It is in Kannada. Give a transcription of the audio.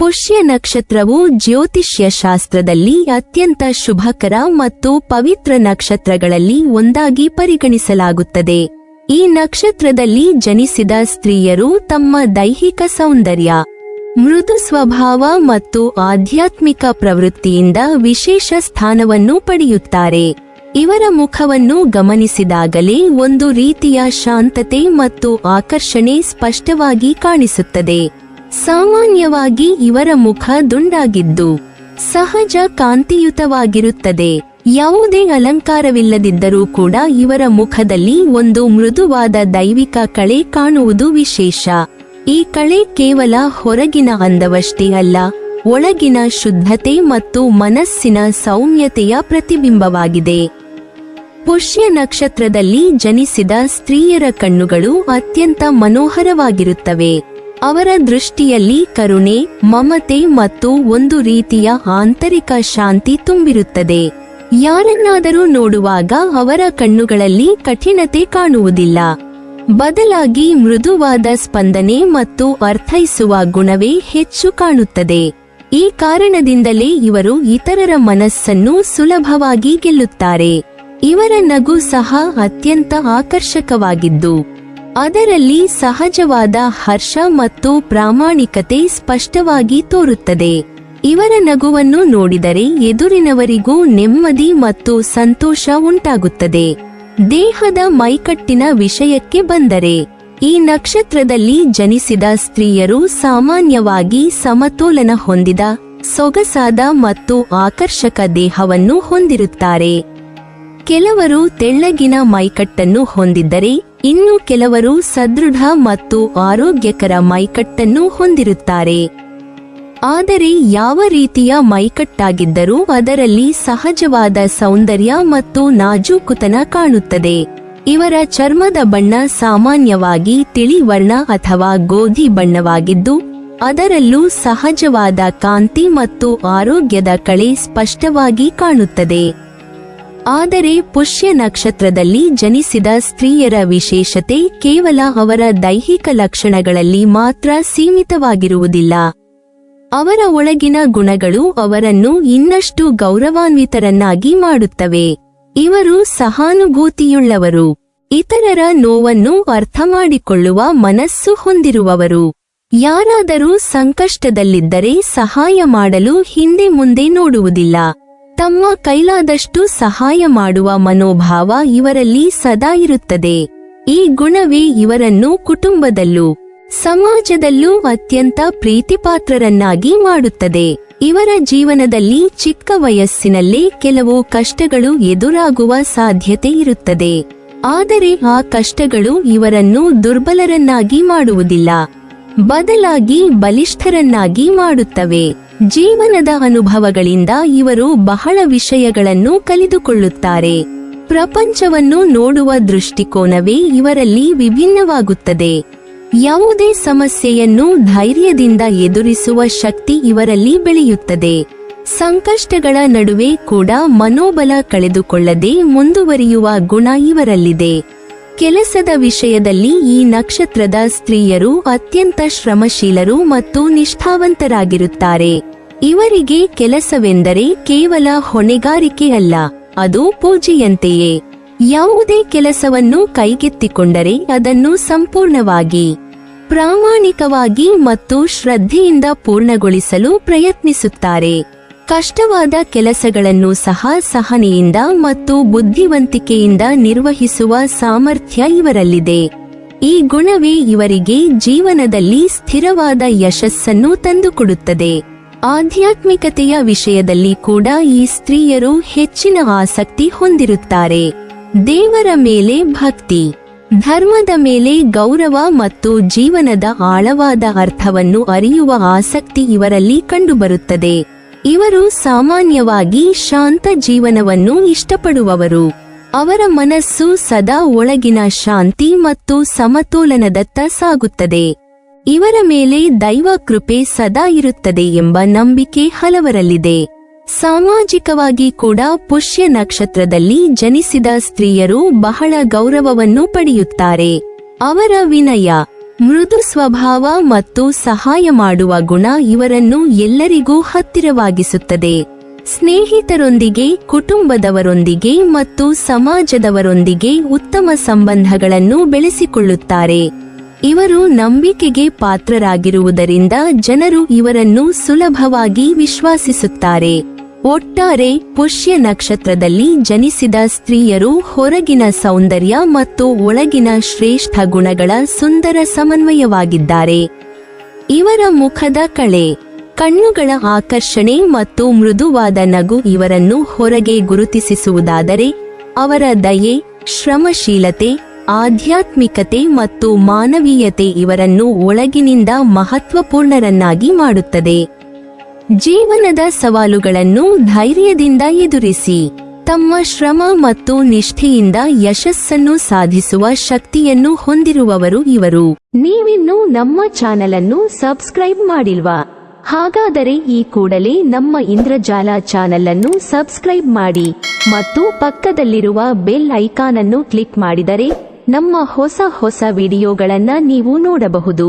ಪುಷ್ಯ ನಕ್ಷತ್ರವು ಜ್ಯೋತಿಷ್ಯ ಶಾಸ್ತ್ರದಲ್ಲಿ ಅತ್ಯಂತ ಶುಭಕರ ಮತ್ತು ಪವಿತ್ರ ನಕ್ಷತ್ರಗಳಲ್ಲಿ ಒಂದಾಗಿ ಪರಿಗಣಿಸಲಾಗುತ್ತದೆ. ಈ ನಕ್ಷತ್ರದಲ್ಲಿ ಜನಿಸಿದ ಸ್ತ್ರೀಯರು ತಮ್ಮ ದೈಹಿಕ ಸೌಂದರ್ಯ, ಮೃದು ಸ್ವಭಾವ ಮತ್ತು ಆಧ್ಯಾತ್ಮಿಕ ಪ್ರವೃತ್ತಿಯಿಂದ ವಿಶೇಷ ಸ್ಥಾನವನ್ನು ಪಡೆಯುತ್ತಾರೆ. ಇವರ ಮುಖವನ್ನು ಗಮನಿಸಿದಾಗಲೇ ಒಂದು ರೀತಿಯ ಶಾಂತತೆ ಮತ್ತು ಆಕರ್ಷಣೆ ಸ್ಪಷ್ಟವಾಗಿ ಕಾಣಿಸುತ್ತದೆ. ಸಾಮಾನ್ಯವಾಗಿ ಇವರ ಮುಖ ದುಂಡಾಗಿದ್ದು ಸಹಜ ಕಾಂತಿಯುತವಾಗಿರುತ್ತದೆ. ಯಾವುದೇ ಅಲಂಕಾರವಿಲ್ಲದಿದ್ದರೂ ಕೂಡ ಇವರ ಮುಖದಲ್ಲಿ ಒಂದು ಮೃದುವಾದ ದೈವಿಕ ಕಳೆ ಕಾಣುವುದು ವಿಶೇಷ. ಈ ಕಳೆ ಕೇವಲ ಹೊರಗಿನ ಅಂದವಷ್ಟೇ ಅಲ್ಲ, ಒಳಗಿನ ಶುದ್ಧತೆ ಮತ್ತು ಮನಸ್ಸಿನ ಸೌಮ್ಯತೆಯ ಪ್ರತಿಬಿಂಬವಾಗಿದೆ. ಪುಷ್ಯ ನಕ್ಷತ್ರದಲ್ಲಿ ಜನಿಸಿದ ಸ್ತ್ರೀಯರ ಕಣ್ಣುಗಳು ಅತ್ಯಂತ ಮನೋಹರವಾಗಿರುತ್ತವೆ. ಅವರ ದೃಷ್ಟಿಯಲ್ಲಿ ಕರುಣೆ, ಮಮತೆ ಮತ್ತು ಒಂದು ರೀತಿಯ ಆಂತರಿಕ ಶಾಂತಿ ತುಂಬಿರುತ್ತದೆ. ಯಾರನ್ನಾದರೂ ನೋಡುವಾಗ ಅವರ ಕಣ್ಣುಗಳಲ್ಲಿ ಕಠಿಣತೆ ಕಾಣುವುದಿಲ್ಲ, ಬದಲಾಗಿ ಮೃದುವಾದ ಸ್ಪಂದನೆ ಮತ್ತು ಅರ್ಥೈಸುವ ಗುಣವೇ ಹೆಚ್ಚು ಕಾಣುತ್ತದೆ. ಈ ಕಾರಣದಿಂದಲೇ ಇವರು ಇತರರ ಮನಸ್ಸನ್ನು ಸುಲಭವಾಗಿ ಗೆಲ್ಲುತ್ತಾರೆ. ಇವರ ನಗು ಸಹ ಅತ್ಯಂತ ಆಕರ್ಷಕವಾಗಿದ್ದು ಅದರಲ್ಲಿ ಸಹಜವಾದ ಹರ್ಷ ಮತ್ತು ಪ್ರಾಮಾಣಿಕತೆ ಸ್ಪಷ್ಟವಾಗಿ ತೋರುತ್ತದೆ. ಇವರ ನಗುವನ್ನು ನೋಡಿದರೆ ಎದುರಿನವರಿಗೂ ನೆಮ್ಮದಿ ಮತ್ತು ಸಂತೋಷ ಉಂಟಾಗುತ್ತದೆ. ದೇಹದ ಮೈಕಟ್ಟಿನ ವಿಷಯಕ್ಕೆ ಬಂದರೆ, ಈ ನಕ್ಷತ್ರದಲ್ಲಿ ಜನಿಸಿದ ಸ್ತ್ರೀಯರು ಸಾಮಾನ್ಯವಾಗಿ ಸಮತೋಲನ ಹೊಂದಿದ, ಸೊಗಸಾದ ಮತ್ತು ಆಕರ್ಷಕ ದೇಹವನ್ನು ಹೊಂದಿರುತ್ತಾರೆ. ಕೆಲವರು ತೆಳ್ಳಗಿನ ಮೈಕಟ್ಟನ್ನು ಹೊಂದಿದ್ದರೆ, ಇನ್ನು ಕೆಲವರು ಸದೃಢ ಮತ್ತು ಆರೋಗ್ಯಕರ ಮೈಕಟ್ಟನ್ನು ಹೊಂದಿರುತ್ತಾರೆ. ಆದರೆ ಯಾವ ರೀತಿಯ ಮೈಕಟ್ಟಾಗಿದ್ದರೂ ಅದರಲ್ಲಿ ಸಹಜವಾದ ಸೌಂದರ್ಯ ಮತ್ತು ನಾಜೂಕುತನ ಕಾಣುತ್ತದೆ. ಇವರ ಚರ್ಮದ ಬಣ್ಣ ಸಾಮಾನ್ಯವಾಗಿ ತಿಳಿ ವರ್ಣ ಅಥವಾ ಗೋಧಿ ಬಣ್ಣವಾಗಿದ್ದು ಅದರಲ್ಲೂ ಸಹಜವಾದ ಕಾಂತಿ ಮತ್ತು ಆರೋಗ್ಯದ ಕಳೆ ಸ್ಪಷ್ಟವಾಗಿ ಕಾಣುತ್ತದೆ. ಆದರೆ ಪುಷ್ಯ ನಕ್ಷತ್ರದಲ್ಲಿ ಜನಿಸಿದ ಸ್ತ್ರೀಯರ ವಿಶೇಷತೆ ಕೇವಲ ಅವರ ದೈಹಿಕ ಲಕ್ಷಣಗಳಲ್ಲಿ ಮಾತ್ರ ಸೀಮಿತವಾಗಿರುವುದಿಲ್ಲ. ಅವರ ಒಳಗಿನ ಗುಣಗಳು ಅವರನ್ನು ಇನ್ನಷ್ಟು ಗೌರವಾನ್ವಿತರನ್ನಾಗಿ ಮಾಡುತ್ತವೆ. ಇವರು ಸಹಾನುಭೂತಿಯುಳ್ಳವರು, ಇತರರ ನೋವನ್ನು ಅರ್ಥಮಾಡಿಕೊಳ್ಳುವ ಮನಸ್ಸು ಹೊಂದಿರುವವರು. ಯಾರಾದರೂ ಸಂಕಷ್ಟದಲ್ಲಿದ್ದರೆ ಸಹಾಯ ಮಾಡಲು ಹಿಂದೆ ಮುಂದೆ ನೋಡುವುದಿಲ್ಲ. ತಮ್ಮ ಕೈಲಾದಷ್ಟು ಸಹಾಯ ಮಾಡುವ ಮನೋಭಾವ ಇವರಲ್ಲಿ ಸದಾ ಇರುತ್ತದೆ. ಈ ಗುಣವೇ ಇವರನ್ನು ಕುಟುಂಬದಲ್ಲೂ ಸಮಾಜದಲ್ಲೂ ಅತ್ಯಂತ ಪ್ರೀತಿಪಾತ್ರರನ್ನಾಗಿ ಮಾಡುತ್ತದೆ. ಇವರ ಜೀವನದಲ್ಲಿ ಚಿಕ್ಕ ವಯಸ್ಸಿನಲ್ಲೇ ಕೆಲವು ಕಷ್ಟಗಳು ಎದುರಾಗುವ ಸಾಧ್ಯತೆ ಇರುತ್ತದೆ. ಆದರೆ ಆ ಕಷ್ಟಗಳು ಇವರನ್ನು ದುರ್ಬಲರನ್ನಾಗಿ ಮಾಡುವುದಿಲ್ಲ, ಬದಲಾಗಿ ಬಲಿಷ್ಠರನ್ನಾಗಿ ಮಾಡುತ್ತವೆ. ಜೀವನದ ಅನುಭವಗಳಿಂದ ಇವರು ಬಹಳ ವಿಷಯಗಳನ್ನು ಕಲಿತುಕೊಳ್ಳುತ್ತಾರೆ. ಪ್ರಪಂಚವನ್ನು ನೋಡುವ ದೃಷ್ಟಿಕೋನವೇ ಇವರಲ್ಲಿ ವಿಭಿನ್ನವಾಗುತ್ತದೆ. ಯಾವುದೇ ಸಮಸ್ಯೆಯನ್ನು ಧೈರ್ಯದಿಂದ ಎದುರಿಸುವ ಶಕ್ತಿ ಇವರಲ್ಲಿ ಬೆಳೆಯುತ್ತದೆ. ಸಂಕಷ್ಟಗಳ ನಡುವೆ ಕೂಡ ಮನೋಬಲ ಕಳೆದುಕೊಳ್ಳದೆ ಮುಂದುವರಿಯುವ ಗುಣ ಇವರಲ್ಲಿದೆ. ಕೆಲಸದ ವಿಷಯದಲ್ಲಿ ಈ ನಕ್ಷತ್ರದ ಸ್ತ್ರೀಯರು ಅತ್ಯಂತ ಶ್ರಮಶೀಲರು ಮತ್ತು ನಿಷ್ಠಾವಂತರಾಗಿರುತ್ತಾರೆ. ಇವರಿಗೆ ಕೆಲಸವೆಂದರೆ ಕೇವಲ ಹೊಣೆಗಾರಿಕೆ ಅಲ್ಲ, ಅದು ಪೂಜೆಯಂತೆಯೇ. ಯಾವುದೇ ಕೆಲಸವನ್ನು ಕೈಗೆತ್ತಿಕೊಂಡರೆ ಅದನ್ನು ಸಂಪೂರ್ಣವಾಗಿ, ಪ್ರಾಮಾಣಿಕವಾಗಿ ಮತ್ತು ಶ್ರದ್ಧೆಯಿಂದ ಪೂರ್ಣಗೊಳಿಸಲು ಪ್ರಯತ್ನಿಸುತ್ತಾರೆ. ಕಷ್ಟವಾದ ಕೆಲಸಗಳನ್ನು ಸಹ ಸಹನೆಯಿಂದ ಮತ್ತು ಬುದ್ಧಿವಂತಿಕೆಯಿಂದ ನಿರ್ವಹಿಸುವ ಸಾಮರ್ಥ್ಯ ಇವರಲ್ಲಿದೆ. ಈ ಗುಣವೇ ಇವರಿಗೆ ಜೀವನದಲ್ಲಿ ಸ್ಥಿರವಾದ ಯಶಸ್ಸನ್ನು ತಂದುಕೊಡುತ್ತದೆ. ಆಧ್ಯಾತ್ಮಿಕತೆಯ ವಿಷಯದಲ್ಲಿ ಕೂಡ ಈ ಸ್ತ್ರೀಯರು ಹೆಚ್ಚಿನ ಆಸಕ್ತಿ ಹೊಂದಿರುತ್ತಾರೆ. ದೇವರ ಮೇಲೆ ಭಕ್ತಿ, ಧರ್ಮದ ಮೇಲೆ ಗೌರವ ಮತ್ತು ಜೀವನದ ಆಳವಾದ ಅರ್ಥವನ್ನು ಅರಿಯುವ ಆಸಕ್ತಿ ಇವರಲ್ಲಿ ಕಂಡುಬರುತ್ತದೆ. ಇವರು ಸಾಮಾನ್ಯವಾಗಿ ಶಾಂತ ಜೀವನವನ್ನು ಇಷ್ಟಪಡುವವರು. ಅವರ ಮನಸ್ಸು ಸದಾ ಒಳಗಿನ ಶಾಂತಿ ಮತ್ತು ಸಮತೋಲನದತ್ತ ಸಾಗುತ್ತದೆ. ಇವರ ಮೇಲೆ ದೈವ ಕೃಪೆ ಸದಾ ಇರುತ್ತದೆ ಎಂಬ ನಂಬಿಕೆ ಹಲವರಲ್ಲಿದೆ. ಸಾಮಾಜಿಕವಾಗಿ ಕೂಡ ಪುಷ್ಯ ನಕ್ಷತ್ರದಲ್ಲಿ ಜನಿಸಿದ ಸ್ತ್ರೀಯರು ಬಹಳ ಗೌರವವನ್ನು ಪಡೆಯುತ್ತಾರೆ. ಅವರ ವಿನಯ, ಮೃದು ಸ್ವಭಾವ ಮತ್ತು ಸಹಾಯ ಮಾಡುವ ಗುಣ ಇವರನ್ನು ಎಲ್ಲರಿಗೂ ಹತ್ತಿರವಾಗಿಸುತ್ತದೆ. ಸ್ನೇಹಿತರೊಂದಿಗೆ, ಕುಟುಂಬದವರೊಂದಿಗೆ ಮತ್ತು ಸಮಾಜದವರೊಂದಿಗೆ ಉತ್ತಮ ಸಂಬಂಧಗಳನ್ನು ಬೆಳೆಸಿಕೊಳ್ಳುತ್ತಾರೆ. ಇವರು ನಂಬಿಕೆಗೆ ಪಾತ್ರರಾಗಿರುವುದರಿಂದ ಜನರು ಇವರನ್ನು ಸುಲಭವಾಗಿ ವಿಶ್ವಾಸಿಸುತ್ತಾರೆ. ಒಟ್ಟಾರೆ ಪುಷ್ಯ ನಕ್ಷತ್ರದಲ್ಲಿ ಜನಿಸಿದ ಸ್ತ್ರೀಯರು ಹೊರಗಿನ ಸೌಂದರ್ಯ ಮತ್ತು ಒಳಗಿನ ಶ್ರೇಷ್ಠ ಗುಣಗಳ ಸುಂದರ ಸಮನ್ವಯವಾಗಿದ್ದಾರೆ. ಇವರ ಮುಖದ ಕಳೆ, ಕಣ್ಣುಗಳ ಆಕರ್ಷಣೆ ಮತ್ತು ಮೃದುವಾದ ನಗು ಇವರನ್ನು ಹೊರಗೆ ಗುರುತಿಸುವುದಾದರೆ, ಅವರ ದಯೆ, ಶ್ರಮಶೀಲತೆ, ಆಧ್ಯಾತ್ಮಿಕತೆ ಮತ್ತು ಮಾನವೀಯತೆ ಇವರನ್ನು ಒಳಗಿನಿಂದ ಮಹತ್ವಪೂರ್ಣರನ್ನಾಗಿ ಮಾಡುತ್ತದೆ. ಜೀವನದ ಸವಾಲುಗಳನ್ನು ಧೈರ್ಯದಿಂದ ಎದುರಿಸಿ ತಮ್ಮ ಶ್ರಮ ಮತ್ತು ನಿಷ್ಠೆಯಿಂದ ಯಶಸ್ಸನ್ನು ಸಾಧಿಸುವ ಶಕ್ತಿಯನ್ನು ಹೊಂದಿರುವವರು ಇವರು. ನೀವಿನ್ನೂ ನಮ್ಮ ಚಾನೆಲ್ ಅನ್ನು ಸಬ್ಸ್ಕ್ರೈಬ್ ಮಾಡಿಲ್ವಾ? ಹಾಗಾದರೆ ಈ ಕೂಡಲೇ ನಮ್ಮ ಇಂದ್ರಜಾಲ ಚಾನೆಲ್ ಅನ್ನು ಸಬ್ಸ್ಕ್ರೈಬ್ ಮಾಡಿ ಮತ್ತು ಪಕ್ಕದಲ್ಲಿರುವ ಬೆಲ್ ಐಕಾನ್ ಅನ್ನು ಕ್ಲಿಕ್ ಮಾಡಿದರೆ ನಮ್ಮ ಹೊಸ ವಿಡಿಯೋಗಳನ್ನು ನೀವು ನೋಡಬಹುದು.